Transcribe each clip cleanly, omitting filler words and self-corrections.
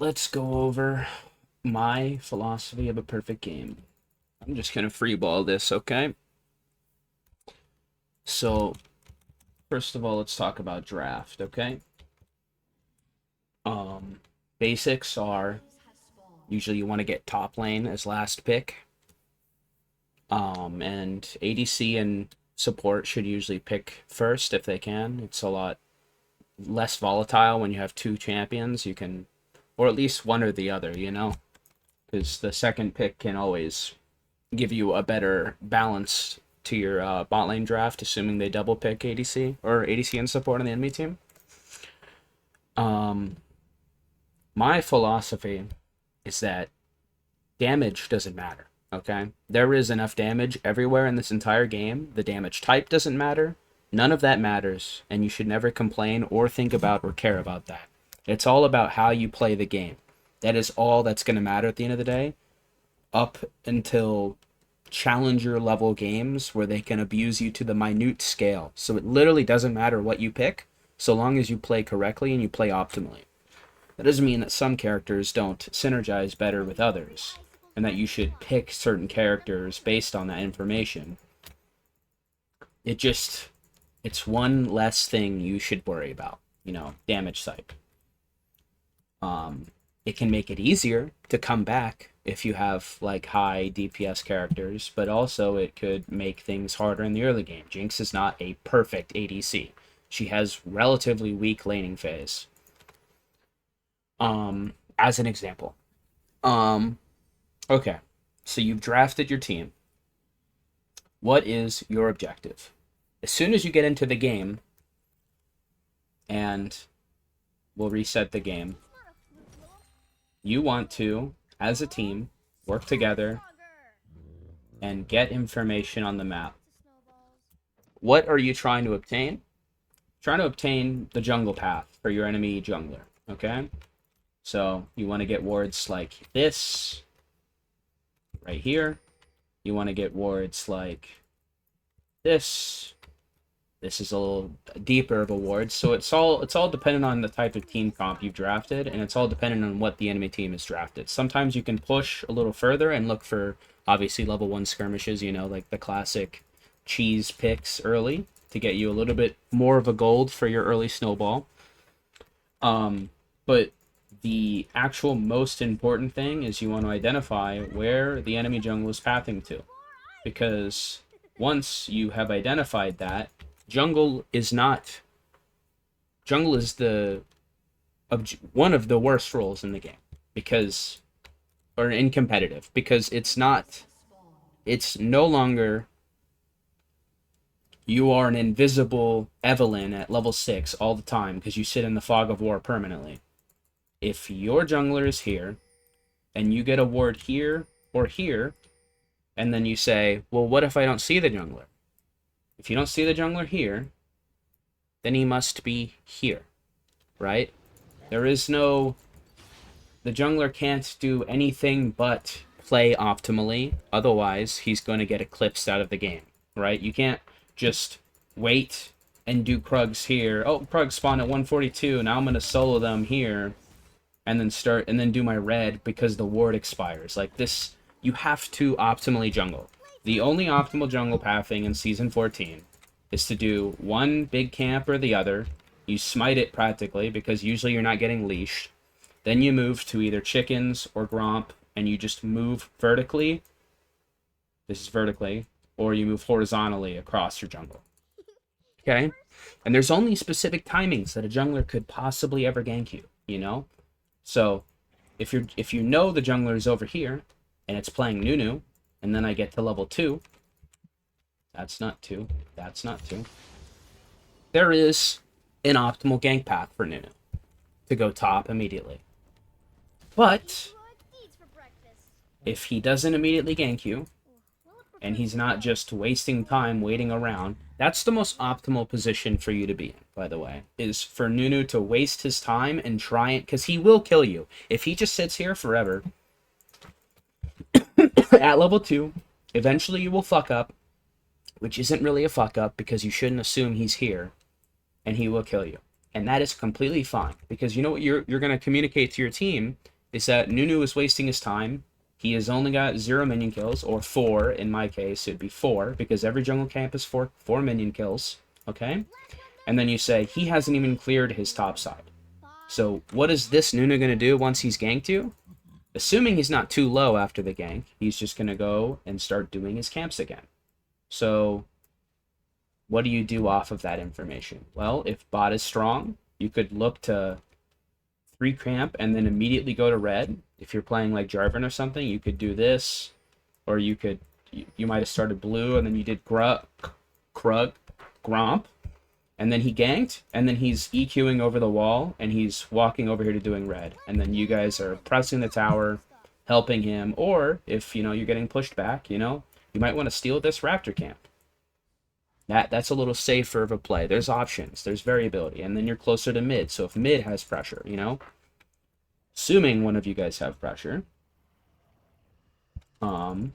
let's go over my philosophy of a perfect game. I'm just gonna freeball this, okay? So, first of all, let's talk about draft, okay? Um, Basics are usually you want to get top lane as last pick. And ADC and support should usually pick first if they can. It's a lot less volatile when you have two champions. You can, or at least one or the other, because the second pick can always give you a better balance to your bot lane draft, assuming they double pick ADC or ADC and support on the enemy team. Um, my philosophy is that damage doesn't matter. Okay, there is enough damage everywhere in this entire game. The damage type doesn't matter. None of that matters, and you should never complain or think about or care about that. It's all about how you play the game. That is all that's going to matter at the end of the day, up until challenger level games where they can abuse you to the minute scale. So it literally doesn't matter what you pick, so long as you play correctly and you play optimally. That doesn't mean that some characters don't synergize better with others, and that you should pick certain characters based on that information. It's one less thing you should worry about, damage type. It can make it easier to come back if you have like high DPS characters, but also it could make things harder in the early game. Jinx is not a perfect ADC. She has relatively weak laning phase. As an example. Okay. So you've drafted your team. What is your objective? As soon as you get into the game, and we'll reset the game, you want to, as a team, work together and get information on the map. What are you trying to obtain? Trying to obtain the jungle path for your enemy jungler, okay? So you want to get wards like this, right here. You want to get wards like this. This is a little deeper of a ward. So it's all dependent on the type of team comp you've drafted, and it's all dependent on what the enemy team has drafted. Sometimes you can push a little further and look for obviously level 1 skirmishes, like the classic cheese picks early to get you a little bit more of a gold for your early snowball. But the actual most important thing is you want to identify where the enemy jungle is pathing to. Because once you have identified that, jungle is the one of the worst roles in the game, because, or in competitive, because it's no longer you are an invisible Evelynn at level 6 all the time because you sit in the fog of war permanently. If your jungler is here, and you get a ward here or here, and then you say, well, what if I don't see the jungler? If you don't see the jungler here, then he must be here, right? There is no... The jungler can't do anything but play optimally, otherwise he's going to get eclipsed out of the game, right? You can't just wait and do Krugs here. Oh, Krugs spawn at 142, now I'm going to solo them here, and then do my red because the ward expires. Like this, you have to optimally jungle. The only optimal jungle pathing in Season 14 is to do one big camp or the other. You smite it practically, because usually you're not getting leashed. Then you move to either chickens or Gromp, and you just move vertically. This is vertically. Or you move horizontally across your jungle. Okay? And there's only specific timings that a jungler could possibly ever gank you, So, if you know the jungler is over here, and it's playing Nunu, and then I get to level 2, that's not 2, there is an optimal gank path for Nunu to go top immediately. But if he doesn't immediately gank you, and he's not just wasting time waiting around, that's the most optimal position for you to be in, by the way, is for Nunu to waste his time and try it, because he will kill you. If he just sits here forever, at level 2, eventually you will fuck up, which isn't really a fuck up, because you shouldn't assume he's here, and he will kill you. And that is completely fine, because you know what you're going to communicate to your team is that Nunu is wasting his time. He has only got 0 minion kills, or 4 in my case. It'd be 4, because every jungle camp is 4 minion kills, okay? And then you say, he hasn't even cleared his top side. So what is this Nunu going to do once he's ganked you? Assuming he's not too low after the gank, he's just going to go and start doing his camps again. So what do you do off of that information? Well, if bot is strong, you could look to 3 camp and then immediately go to red. If you're playing like Jarvan or something, you could do this, or you might have started blue and then you did Gromp, and then he ganked, and then he's EQing over the wall, and he's walking over here to doing red, and then you guys are pressing the tower, helping him, or if you're getting pushed back, you might want to steal this Raptor camp. That's a little safer of a play. There's options, there's variability, and then you're closer to mid. So if mid has pressure, assuming one of you guys have pressure, but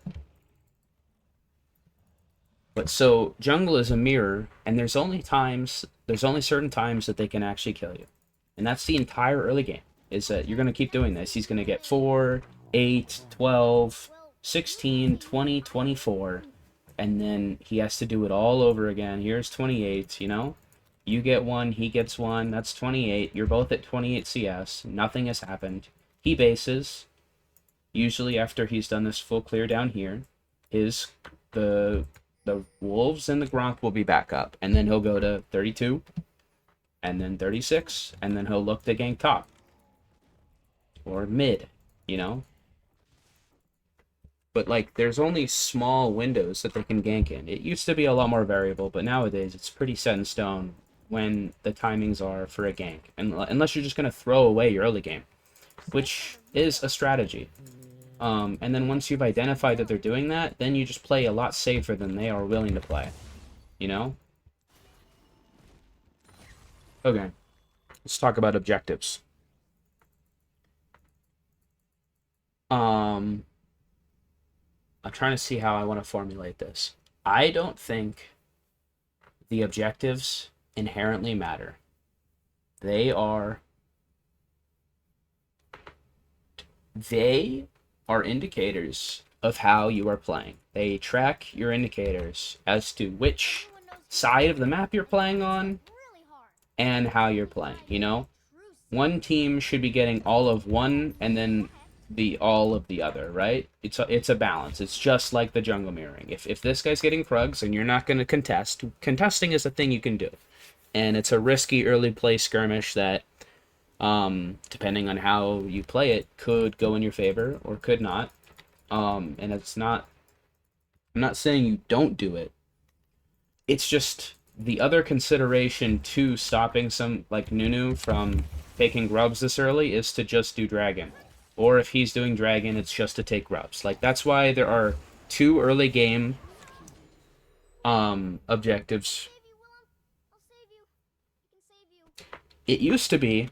so jungle is a mirror, and there's only certain times that they can actually kill you, and that's the entire early game. Is that you're going to keep doing this. He's going to get 4, 8, 12, 16, 20, 24. And then he has to do it all over again. Here's 28, You get 1, he gets 1, that's 28. You're both at 28 CS. Nothing has happened. He bases. Usually after he's done this full clear down here, the wolves and the Gromp will be back up. And then he'll go to 32, and then 36, and then he'll look to gank top. Or mid, But, there's only small windows that they can gank in. It used to be a lot more variable, but nowadays it's pretty set in stone when the timings are for a gank. Unless you're just going to throw away your early game, which is a strategy. And then once you've identified that they're doing that, then you just play a lot safer than they are willing to play. Okay. Let's talk about objectives. I'm trying to see how I want to formulate this. I don't think the objectives inherently matter. They are indicators of how you are playing. They track your indicators as to which side of the map you're playing on and how you're playing, One team should be getting all of one and then all of the other, right? It's a balance. It's just like the jungle mirroring. If this guy's getting Krugs and you're not going to contest, contesting is a thing you can do. And it's a risky early play skirmish that, depending on how you play it, could go in your favor or could not. And I'm not saying you don't do it. It's just the other consideration to stopping some, like Nunu, from taking grubs this early is to just do dragon. Or if he's doing dragon, it's just to take grubs. That's why there are 2 early game objectives. It used to be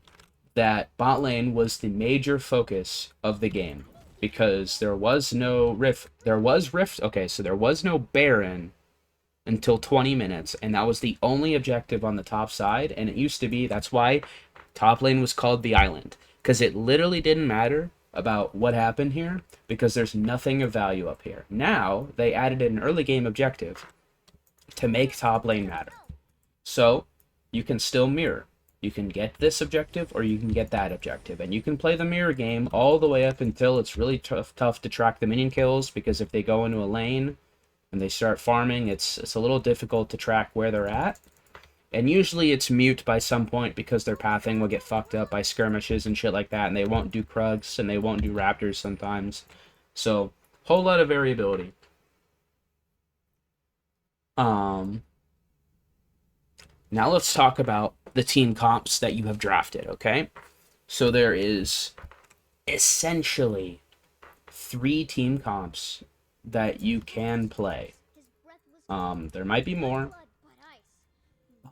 that bot lane was the major focus of the game because there was no rift. There was rift. Okay, so there was no Baron until 20 minutes, and that was the only objective on the top side. And it used to be, that's why top lane was called the island, because it literally didn't matter about what happened here because there's nothing of value up here. Now they added an early game objective to make top lane matter. So you can still mirror. You can get this objective or you can get that objective, and you can play the mirror game all the way up until it's really tough to track the minion kills, because if they go into a lane and they start farming, it's a little difficult to track where they're at. And usually it's mute by some point because their pathing will get fucked up by skirmishes and shit like that, and they won't do Krugs and they won't do Raptors sometimes. So, whole lot of variability. Now let's talk about the team comps that you have drafted, okay? So there is essentially 3 team comps that you can play. There might be more.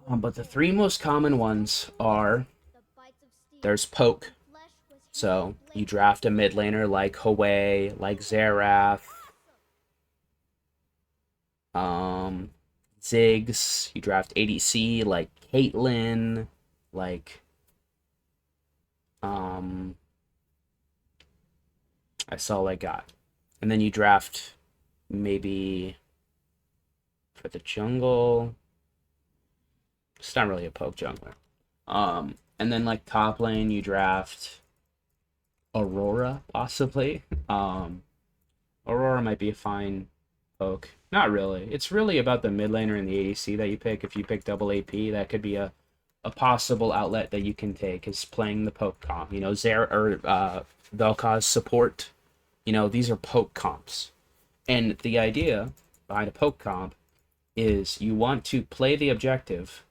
But the 3 most common ones are, there's poke. So you draft a mid laner like Hwei, like Xerath, Ziggs. You draft ADC like Caitlyn, like That's all I got. And then you draft maybe for the jungle. It's not really a poke jungler. And then like top lane, you draft Aurora possibly. Aurora might be a fine poke. Not really. It's really about the mid laner and the ADC that you pick. If you pick double AP, that could be a possible outlet that you can take is playing the poke comp. You know, Vel'Koz support. You know, these are poke comps. And the idea behind a poke comp is you want to play the objectives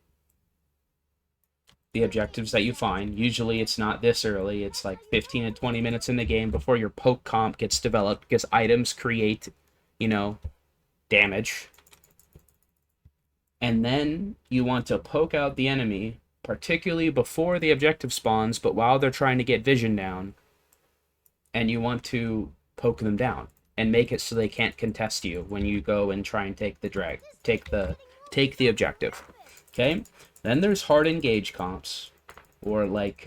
that you find. Usually it's not this early. It's like 15 to 20 minutes in the game before your poke comp gets developed because items create, you know, damage. And then you want to poke out the enemy, particularly before the objective spawns, but while they're trying to get vision down. And you want to poke them down and make it so they can't contest you when you go and try and take the objective. Okay? Then there's hard engage comps, or like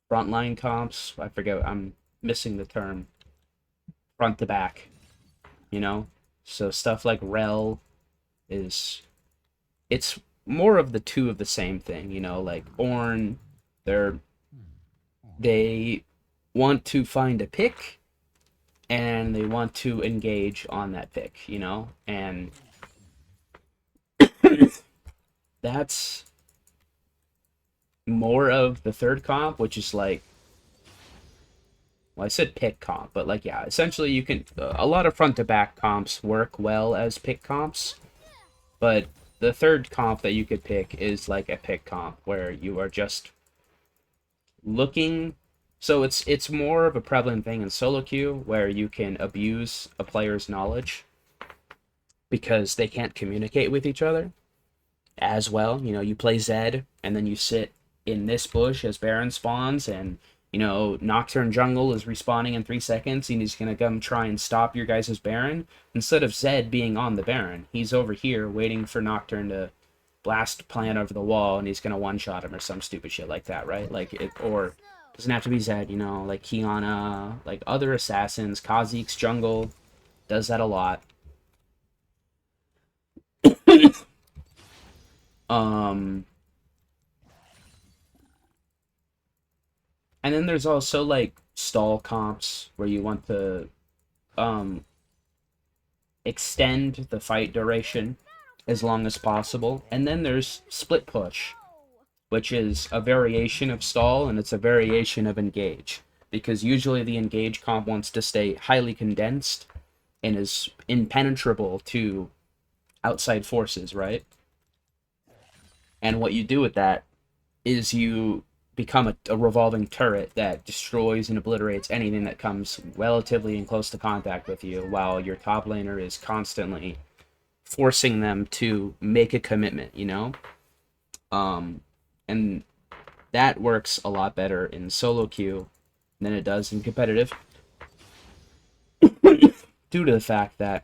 frontline comps. I forget, I'm missing the term. Front to back, you know? So stuff like Rel it's more of the two of the same thing, you know? Like Ornn, they want to find a pick, and they want to engage on that pick, you know? And that's more of the third comp, which is like, well, I said pick comp, but like, yeah, essentially you can, a lot of front to back comps work well as pick comps, but the third comp that you could pick is like a pick comp where you are just looking. So it's more of a prevalent thing in solo queue where you can abuse a player's knowledge because they can't communicate with each other as well. You know, you play Zed and then you sit in this bush as Baron spawns, and you know Nocturne jungle is respawning in 3 seconds and he's gonna come try and stop your guys' Baron. Instead of Zed being on the Baron, he's over here waiting for Nocturne to blast plant over the wall and he's gonna one-shot him or some stupid shit like that, right? Like it, or doesn't have to be Zed, you know, like Kiana, like other assassins. Kha'Zix's jungle does that a lot. um and then there's also like stall comps where you want to um extend the fight duration as long as possible. And then there's split push, which is a variation of stall and it's a variation of engage. Because usually the engage comp wants to stay highly condensed and is impenetrable to outside forces, right? And what you do with that is you become a revolving turret that destroys and obliterates anything that comes relatively in close to contact with you, while your top laner is constantly forcing them to make a commitment, you know? And that works a lot better in solo queue than it does in competitive due to the fact that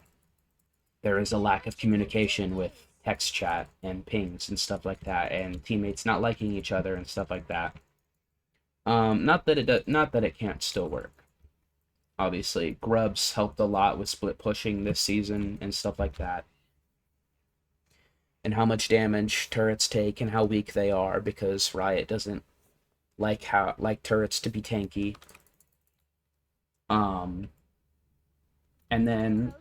there is a lack of communication with text chat and pings and stuff like that, and teammates not liking each other and stuff like that. Not that it can't still work. Obviously, Grubs helped a lot with split pushing this season and stuff like that, and how much damage turrets take and how weak they are, because Riot doesn't like turrets to be tanky. And then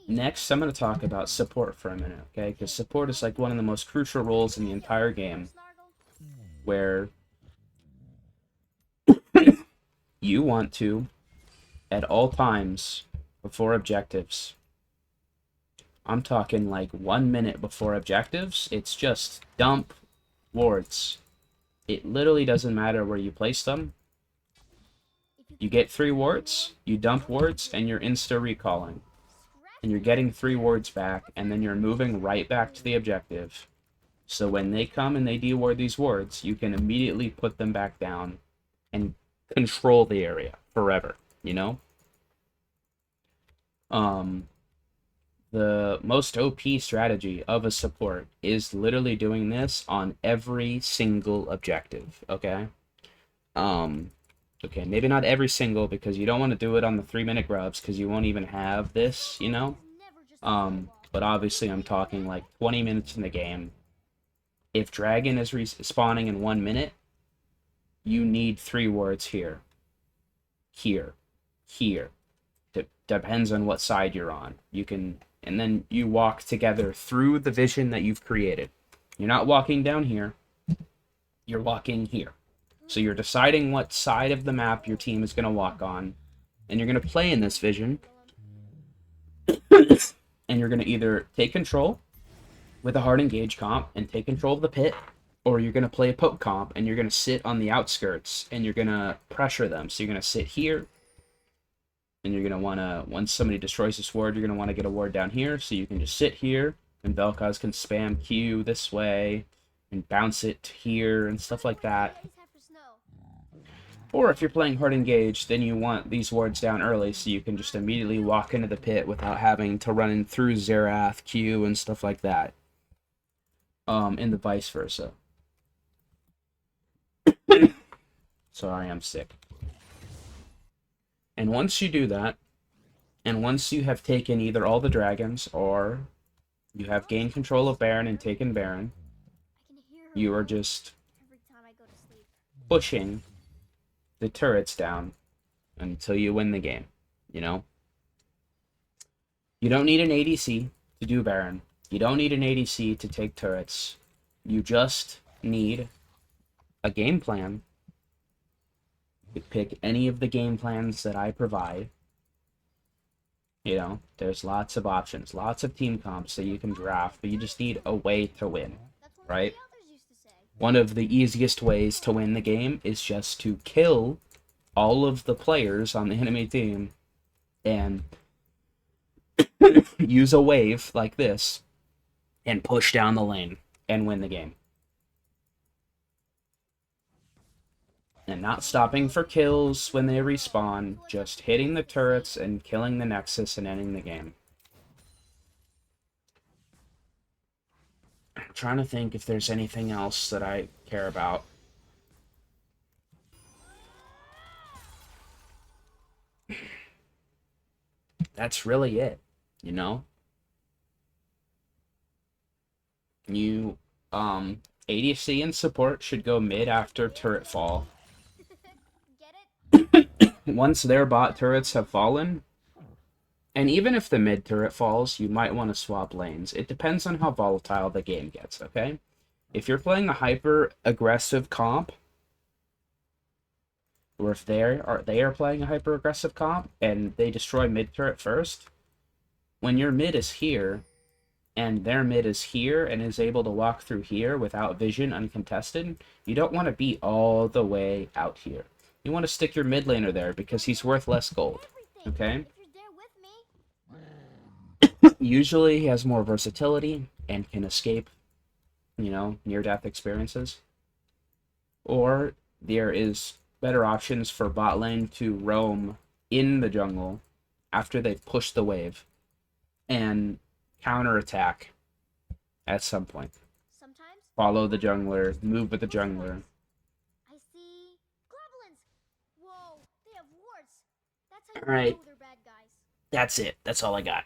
next, I'm going to talk about support for a minute, okay? Because support is like one of the most crucial roles in the entire game, where you want to, at all times before objectives, I'm talking like 1 minute before objectives, it's just dump wards. It literally doesn't matter where you place them. You get 3 wards, you dump wards, and you're insta-recalling. And you're getting 3 wards back, and then you're moving right back to the objective. So when they come and they deward these wards, you can immediately put them back down and control the area forever, you know? The most OP strategy of a support is literally doing this on every single objective, okay? Okay, maybe not every single, because you don't want to do it on the 3-minute grubs, because you won't even have this, you know? But obviously I'm talking like 20 minutes in the game. If dragon is spawning in 1 minute, you need 3 wards here. Here. Here. Depends on what side you're on. You can, and then you walk together through the vision that you've created. You're not walking down here. You're walking here. So you're deciding what side of the map your team is going to walk on, and you're going to play in this vision, and you're going to either take control with a hard engage comp and take control of the pit, or you're going to play a poke comp and you're going to sit on the outskirts and you're going to pressure them. So you're going to sit here, and you're going to want to, once somebody destroys this ward, you're going to want to get a ward down here, so you can just sit here, and Vel'Koz can spam Q this way, and bounce it here, and stuff like that. Or if you're playing hard engage, then you want these wards down early, so you can just immediately walk into the pit without having to run in through Xerath, Q, and stuff like that. And the vice versa. Sorry, I'm sick. And once you do that, and once you have taken either all the dragons, or you have gained control of Baron and taken Baron, you are just pushing the turrets down until you win the game, you know? You don't need an ADC to do Baron. You don't need an ADC to take turrets. You just need a game plan. You pick any of the game plans that I provide. You know, there's lots of options, lots of team comps that you can draft, but you just need a way to win, right? One of the easiest ways to win the game is just to kill all of the players on the enemy team and use a wave like this and push down the lane and win the game. And not stopping for kills when they respawn, just hitting the turrets and killing the Nexus and ending the game. I'm trying to think if there's anything else that I care about. That's really it, you know? You, ADC and support should go mid after turret fall. Once their bot turrets have fallen, and even if the mid turret falls, you might want to swap lanes. It depends on how volatile the game gets, okay? If you're playing a hyper-aggressive comp, or if they are playing a hyper-aggressive comp, and they destroy mid turret first, when your mid is here, and their mid is here, and is able to walk through here without vision uncontested, you don't want to be all the way out here. You want to stick your mid laner there, because he's worth less gold, okay? Usually he has more versatility and can escape, you know, near-death experiences. Or there is better options for bot lane to roam in the jungle after they've pushed the wave and counterattack at some point. Follow the jungler, move with the jungler. I see goblins. Whoa, they have warts. That's how All right. you know they're bad guys. That's it. That's all I got.